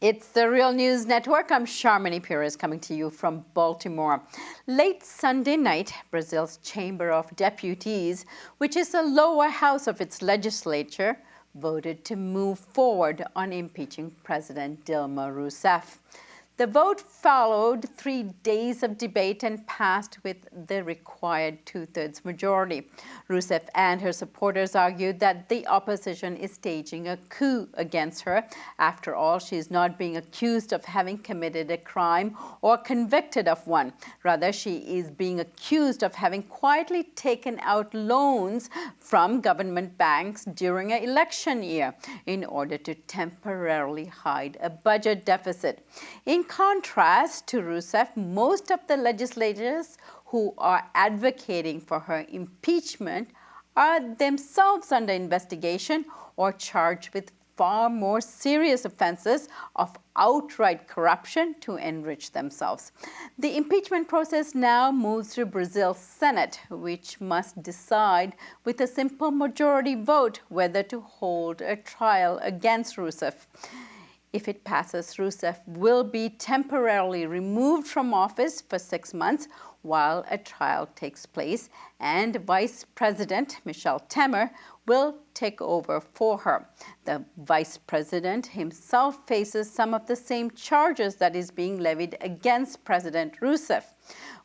It's the Real News Network. I'm Charmini Perez coming to you from Baltimore. Late Sunday night, Brazil's Chamber of Deputies, which is the lower house of its legislature, voted to move forward on impeaching President Dilma Rousseff. The vote followed 3 days of debate and passed with the required two-thirds majority. Rousseff and her supporters argued that the opposition is staging a coup against her. After all, she is not being accused of having committed a crime or convicted of one. Rather, she is being accused of having quietly taken out loans from government banks during an election year in order to temporarily hide a budget deficit. In contrast to Rousseff, most of the legislators who are advocating for her impeachment are themselves under investigation or charged with far more serious offenses of outright corruption to enrich themselves. The impeachment process now moves through Brazil's Senate, which must decide with a simple majority vote whether to hold a trial against Rousseff. If it passes, Rousseff will be temporarily removed from office for 6 months while a trial takes place, and Vice President Michel Temer will take over for her. The Vice President himself faces some of the same charges that is being levied against President Rousseff.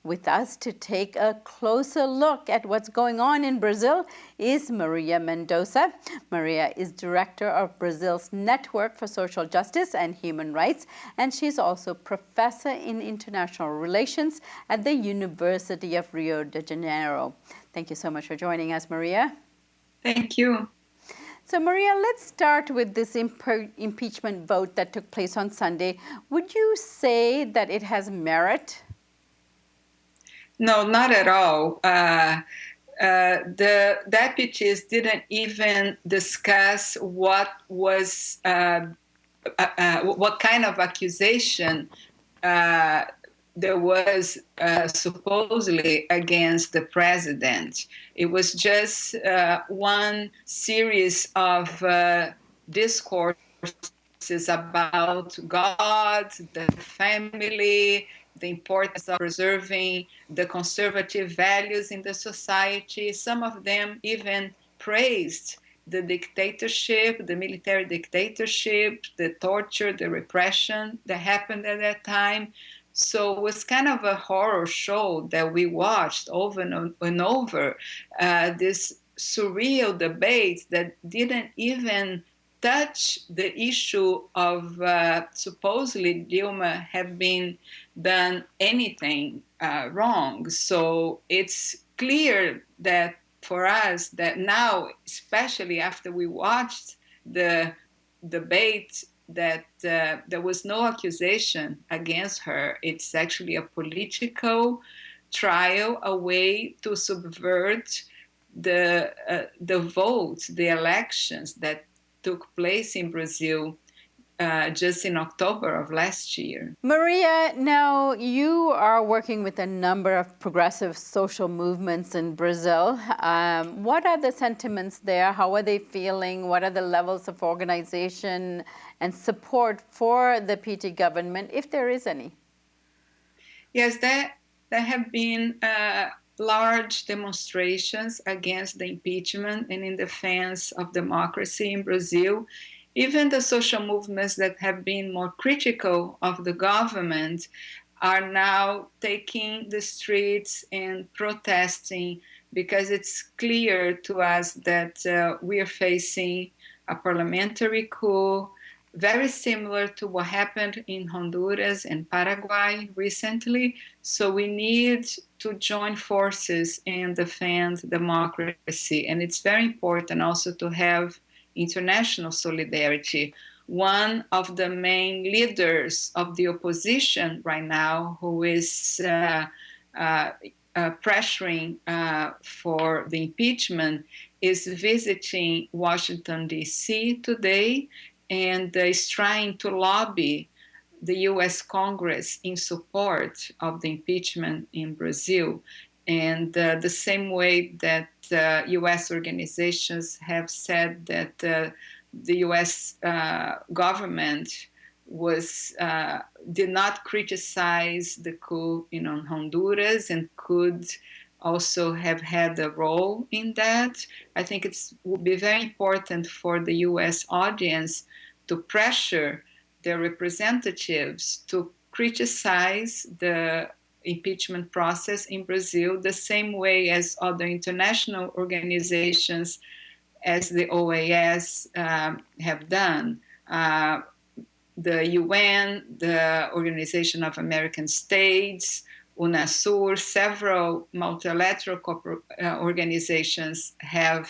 With us to take a closer look at what's going on in Brazil is Maria Mendonça. Maria is director of Brazil's Network for Social Justice and Human Rights, and she's also professor in international relations at the University of Rio de Janeiro. Thank you so much for joining us, Maria. Thank you. So, Maria, let's start with this impeachment vote that took place on Sunday. Would you say that it has merit? No, not at all. The deputies didn't even discuss what kind of accusation there was supposedly against the president. It was just one series of discourses about God, the family, the importance of preserving the conservative values in the society. Some of them even praised the dictatorship, the military dictatorship, the torture, the repression that happened at that time. So it was kind of a horror show that we watched over and over, this surreal debate that didn't even touch the issue of supposedly Dilma have been done anything wrong. So it's clear that for us that now, especially after we watched the debate, that there was no accusation against her. It's actually a political trial, a way to subvert the vote, the elections that took place in Brazil just in October of last year. Maria, now you are working with a number of progressive social movements in Brazil. What are the sentiments there? How are they feeling? What are the levels of organization and support for the PT government, if there is any? Yes, there have been large demonstrations against the impeachment and in defense of democracy in Brazil. Even the social movements that have been more critical of the government are now taking the streets and protesting, because it's clear to us that we are facing a parliamentary coup, very similar to what happened in Honduras and Paraguay recently. So we need to join forces and defend democracy. And it's very important also to have international solidarity. One of the main leaders of the opposition right now, who is pressuring for the impeachment, is visiting Washington, D.C. today, and is trying to lobby the U.S. Congress in support of the impeachment in Brazil. And the same way that U.S. organizations have said that the U.S. government did not criticize the coup in Honduras and could also have had a role in that. I think it would be very important for the U.S. audience to pressure their representatives to criticize the impeachment process in Brazil the same way as other international organizations, as the OAS have done. The UN, the Organization of American States, UNASUR, several multilateral organizations have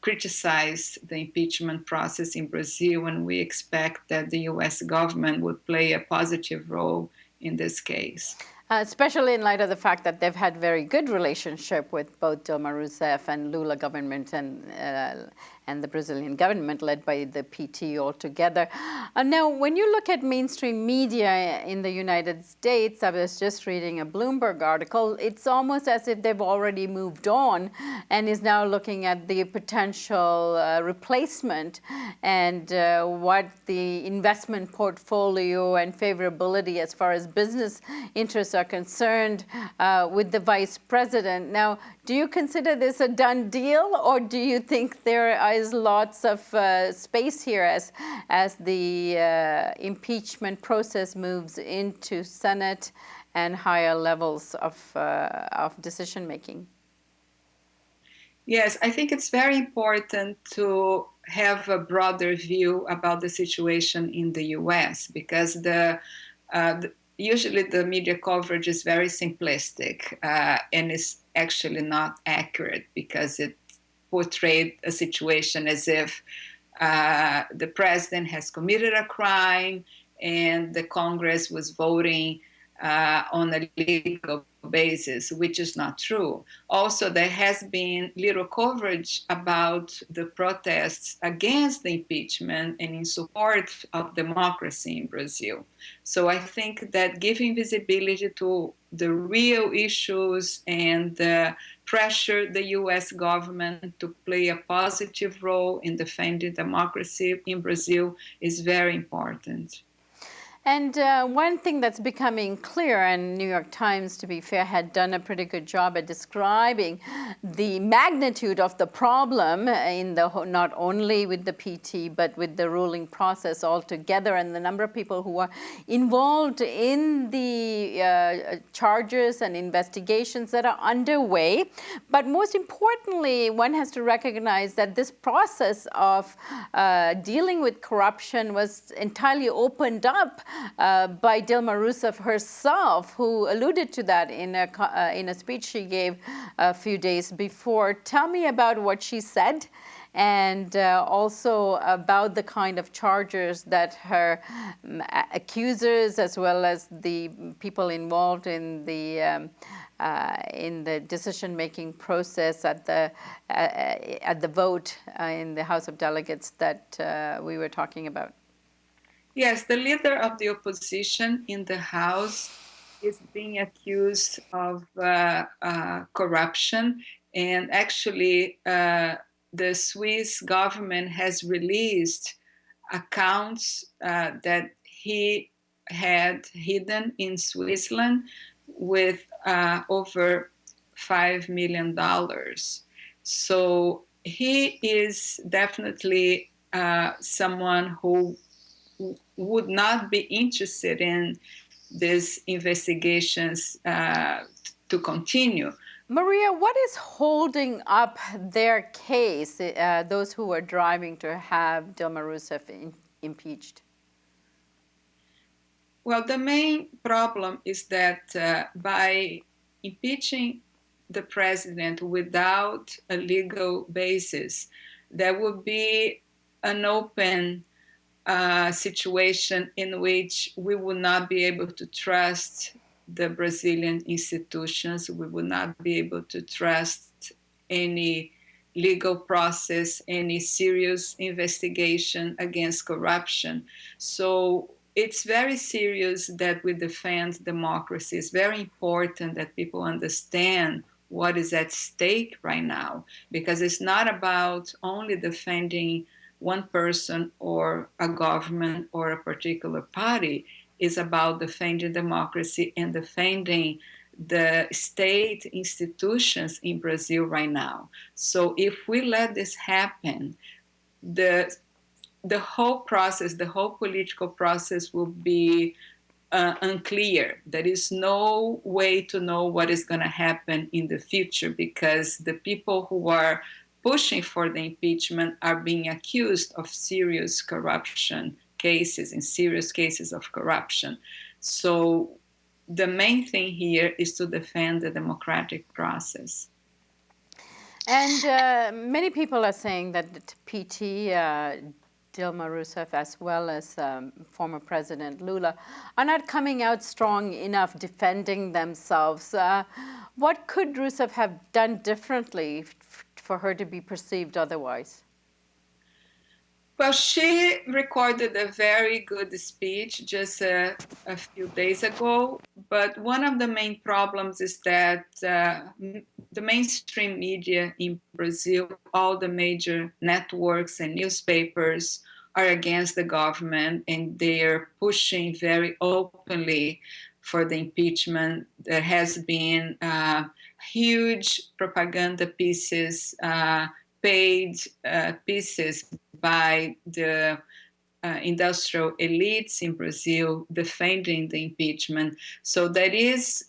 criticized the impeachment process in Brazil, and we expect that the US government would play a positive role in this case. Especially in light of the fact that they've had very good relationship with both Dilma Rousseff and Lula government and the Brazilian government led by the PT altogether. Now, when you look at mainstream media in the United States, I was just reading a Bloomberg article, it's almost as if they've already moved on and is now looking at the potential replacement and what the investment portfolio and favorability as far as business interests are concerned with the vice president. Now, do you consider this a done deal, or do you think there is lots of space here as the impeachment process moves into Senate and higher levels of decision making? Yes, I think it's very important to have a broader view about the situation in the US, because usually the media coverage is very simplistic and is actually not accurate, because it portrayed a situation as if the president has committed a crime and the Congress was voting on a legal basis, which is not true. Also, there has been little coverage about the protests against the impeachment and in support of democracy in Brazil. So I think that giving visibility to the real issues and pressure the US government to play a positive role in defending democracy in Brazil is very important. And one thing that's becoming clear, and New York Times, to be fair, had done a pretty good job at describing the magnitude of the problem in not only with the PT, but with the ruling process altogether, and the number of people who are involved in the charges and investigations that are underway. But most importantly, one has to recognize that this process of dealing with corruption was entirely opened up by Dilma Rousseff herself, who alluded to that in a speech she gave a few days before. Tell me about what she said, and also about the kind of charges that her accusers, as well as the people involved in the decision-making process at the vote in the House of Delegates that we were talking about. Yes, the leader of the opposition in the House is being accused of corruption. And actually, the Swiss government has released accounts that he had hidden in Switzerland with over $5 million. So he is definitely someone who would not be interested in these investigations to continue. Maria, what is holding up their case, those who are driving to have Dilma Rousseff impeached? Well, the main problem is that by impeaching the president without a legal basis, there would be an open situation in which we would not be able to trust the Brazilian institutions. We would not be able to trust any legal process, any serious investigation against corruption. So it's very serious that we defend democracy. It's very important that people understand what is at stake right now, because it's not about only defending one person or a government or a particular party. It's about defending democracy and defending the state institutions in Brazil right now. So if we let this happen, the whole process, the whole political process will be unclear. There is no way to know what is going to happen in the future because the people who are pushing for the impeachment are being accused of serious corruption cases and serious cases of corruption. So the main thing here is to defend the democratic process. And many people are saying that PT Dilma Rousseff, as well as former President Lula, are not coming out strong enough defending themselves. What could Rousseff have done differently for her to be perceived otherwise? Well, she recorded a very good speech just a few days ago, but one of the main problems is that the mainstream media in Brazil, all the major networks and newspapers are against the government and they are pushing very openly for the impeachment. There has been huge propaganda pieces, paid pieces by the industrial elites in Brazil defending the impeachment. So there is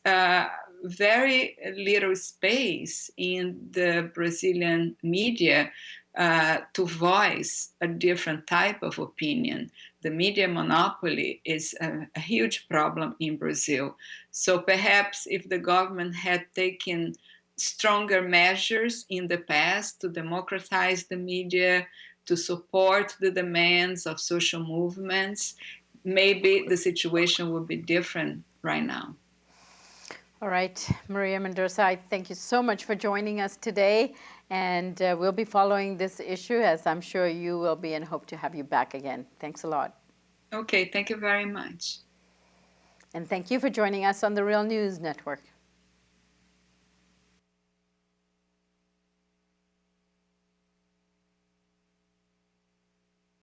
very little space in the Brazilian media to voice a different type of opinion. The media monopoly is a huge problem in Brazil. So perhaps if the government had taken stronger measures in the past to democratize the media, to support the demands of social movements, maybe the situation would be different right now. All right, Maria Mendonça, I thank you so much for joining us today. And we'll be following this issue, as I'm sure you will be, and hope to have you back again. Thanks a lot. Okay, thank you very much. And thank you for joining us on the Real News Network.